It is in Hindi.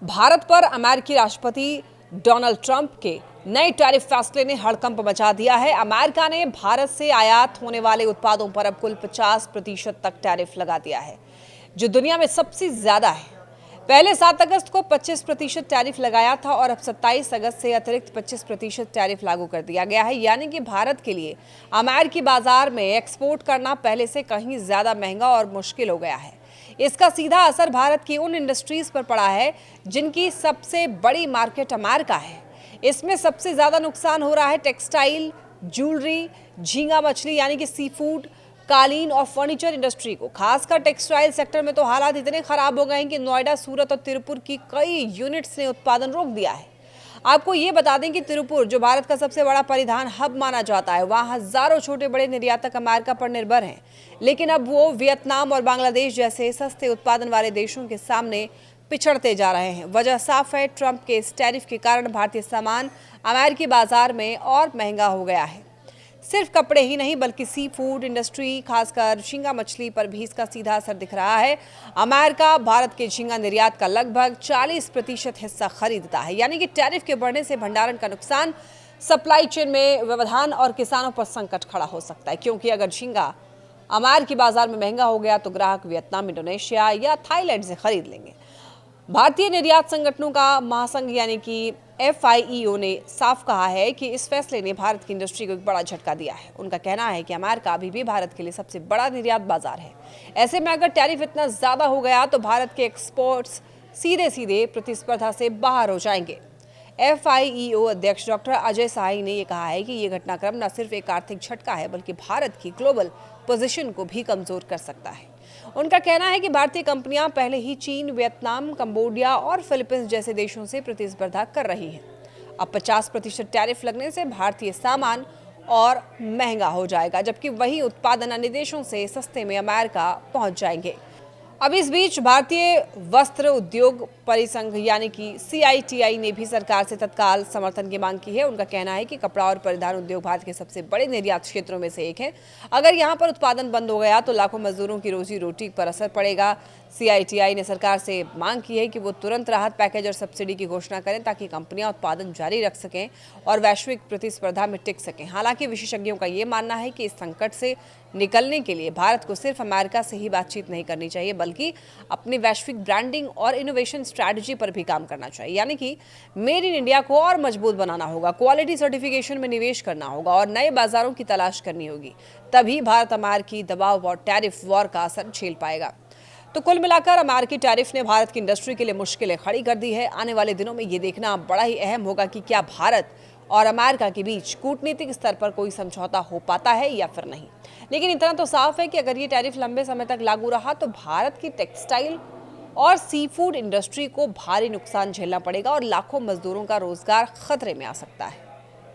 भारत पर अमेरिकी राष्ट्रपति डोनाल्ड ट्रंप के नए टैरिफ फैसले ने हड़कंप मचा दिया है। अमेरिका ने भारत से आयात होने वाले उत्पादों पर अब कुल 50% तक टैरिफ लगा दिया है, जो दुनिया में सबसे ज्यादा है। पहले 7 अगस्त को 25% टैरिफ लगाया था और अब 27 अगस्त से अतिरिक्त 25% टैरिफ लागू कर दिया गया है। यानी कि भारत के लिए अमेरिकी बाजार में एक्सपोर्ट करना पहले से कहीं ज्यादा महंगा और मुश्किल हो गया है। इसका सीधा असर भारत की उन इंडस्ट्रीज पर पड़ा है जिनकी सबसे बड़ी मार्केट अमेरिका है। इसमें सबसे ज्यादा नुकसान हो रहा है टेक्सटाइल, ज्वेलरी, झींगा मछली यानी कि सी फूड, कालीन और फर्नीचर इंडस्ट्री को। खासकर टेक्सटाइल सेक्टर में तो हालात इतने खराब हो गए हैं कि नोएडा, सूरत और तिरुपुर की कई यूनिट्स ने उत्पादन रोक दिया है। आपको ये बता दें कि तिरुपुर, जो भारत का सबसे बड़ा परिधान हब माना जाता है, वहां हजारों छोटे बड़े निर्यातक अमेरिका पर निर्भर हैं, लेकिन अब वो वियतनाम और बांग्लादेश जैसे सस्ते उत्पादन वाले देशों के सामने पिछड़ते जा रहे हैं। वजह साफ है, ट्रंप के इस टैरिफ के कारण भारतीय सामान अमेरिकी बाजार में और महंगा हो गया है। सिर्फ कपड़े ही नहीं बल्कि सी फूड इंडस्ट्री, खासकर झींगा मछली पर भी इसका सीधा असर दिख रहा है। अमेरिका भारत के झींगा निर्यात का लगभग 40% हिस्सा खरीदता है। यानी कि टैरिफ के बढ़ने से भंडारण का नुकसान, सप्लाई चेन में व्यवधान और किसानों पर संकट खड़ा हो सकता है, क्योंकि अगर झींगा अमेरिकी बाजार में महंगा हो गया तो ग्राहक वियतनाम, इंडोनेशिया या थाईलैंड से खरीद लेंगे। भारतीय निर्यात संगठनों का महासंघ यानी कि FIEO ने साफ कहा है कि इस फैसले ने भारत की इंडस्ट्री को एक बड़ा झटका दिया है। उनका कहना है कि अमेरिका अभी भी भारत के लिए सबसे बड़ा निर्यात बाजार है। ऐसे में अगर टैरिफ इतना ज्यादा हो गया तो भारत के एक्सपोर्ट्स सीधे सीधे प्रतिस्पर्धा से बाहर हो जाएंगे। FIEO अध्यक्ष डॉक्टर अजय साही ने यह कहा है कि यह घटनाक्रम न सिर्फ एक आर्थिक झटका है बल्कि भारत की ग्लोबल पोजीशन को भी कमजोर कर सकता है। उनका कहना है कि भारतीय कंपनियां पहले ही चीन, वियतनाम, कंबोडिया और फिलीपींस जैसे देशों से प्रतिस्पर्धा कर रही हैं। अब 50% टैरिफ लगने से भारतीय सामान और महंगा हो जाएगा, जबकि वही उत्पादन अन्य देशों से सस्ते में अमेरिका पहुंच जाएंगे। अब इस बीच भारतीय वस्त्र उद्योग परिसंघ यानी कि CITI ने भी सरकार से तत्काल समर्थन की मांग की है। उनका कहना है कि कपड़ा और परिधान उद्योग भारत के सबसे बड़े निर्यात क्षेत्रों में से एक है। अगर यहां पर उत्पादन बंद हो गया तो लाखों मजदूरों की रोजी रोटी पर असर पड़ेगा। CITI ने सरकार से मांग की है कि वो तुरंत राहत पैकेज और सब्सिडी की घोषणा करें ताकि कंपनियां उत्पादन जारी रख सकें और वैश्विक प्रतिस्पर्धा में टिक सकें। हालांकि विशेषज्ञों का ये मानना है कि इस संकट से निकलने के लिए भारत को सिर्फ अमेरिका से ही बातचीत नहीं करनी चाहिए बल्कि अपनी वैश्विक ब्रांडिंग और इनोवेशन स्ट्रैटेजी पर भी काम करना चाहिए। यानी कि मेड इन इंडिया को और मजबूत बनाना होगा, क्वालिटी सर्टिफिकेशन में निवेश करना होगा और नए बाजारों की तलाश करनी होगी। तभी भारत अमेरिकी दबाव और टैरिफ वॉर का असर झेल पाएगा। तो कुल मिलाकर अमेरिकी टैरिफ ने भारत की इंडस्ट्री के लिए मुश्किलें खड़ी कर दी है। आने वाले दिनों में ये देखना बड़ा ही अहम होगा कि क्या भारत और अमेरिका के बीच कूटनीतिक स्तर पर कोई समझौता हो पाता है या फिर नहीं। लेकिन इतना तो साफ है कि अगर ये टैरिफ लंबे समय तक लागू रहा तो भारत की टेक्सटाइल और सी फूड इंडस्ट्री को भारी नुकसान झेलना पड़ेगा और लाखों मजदूरों का रोजगार खतरे में आ सकता है।